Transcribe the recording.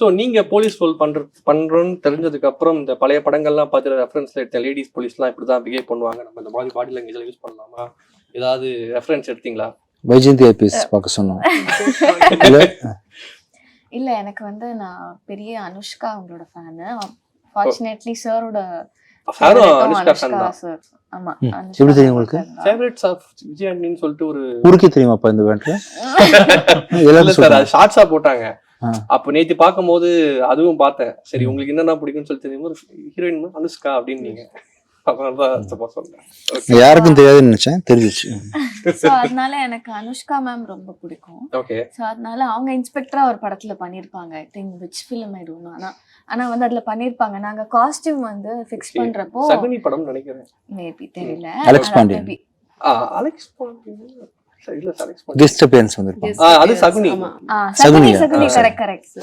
So நீங்க police role பண்றோன்னு தெரிஞ்சதுக்கு அப்புறம் இந்த பழைய படங்கள்லாம் பார்த்து ரெஃபரன்ஸ்ல எடுத்த லேடிஸ் போலீஸ்லாம் இப்படிதான் பிஹேவ் பண்ணுவாங்க, நம்ம இந்த மாதிரி பாடி லாங்குவேஜ் யூஸ் பண்ணலாமா, ஏதாவது ரெஃபரன்ஸ் எடுத்தீங்களா? வைஜெயந்தி ஐபிஎஸ் பார்க்க சொன்னோம். இல்ல எனக்கு வந்து நான் பெரிய அனுஷ்கா அவங்களோட ஃபேனு. ஃபார்ச்சுனேட்லி சாரோட அனுஷ்கா ஃபேன் தான். சார். ஆமா. எப்படி தெரியும் உங்களுக்கு? ஃபேவரட்ஸ் ஆஃப் விஜய் ஆண்டனின்னு சொல்லிட்டு ஒரு ஊருக்கே தெரியுமாப்பா இந்த பேண்ட்ல? இல்ல சார், அது ஷார்ட்ஸா போட்டாங்க. அப்ப நேத்து பார்க்கும்போது அதுவும் பார்த்தேன். சரி உங்களுக்கு என்னென்ன பிடிக்கும்னு சொல்லி தெரியும், ஹீரோயின் அனுஷ்கா அப்படின்னு நீங்க யாருக்கும் தெரியாதுன்னு நினைச்சேன், தெரிஞ்சிச்சு. சோ அதனால எனக்கு அனுஷ்கா மேம் ரொம்ப பிடிக்கும். சோ அதனால அவங்க இன்ஸ்பெக்டரா ஒரு படத்துல பண்ணிருப்பாங்க. I think which film I don't know. ஆனா வந்து அதுல பண்ணிருப்பாங்க. நாங்க காஸ்டியூம் வந்து ஃபிக்ஸ் பண்றப்போ சகுனி படம் நினைக்கிறேன், மேபி தெரியல. அலெக்ஸ் பாண்டியன். அலெக்ஸ் பாண்டியன் டிஸ்டர்பன்ஸ் வந்திருப்பாங்க. அது சகுனி. சகுனி கரெக்ட்.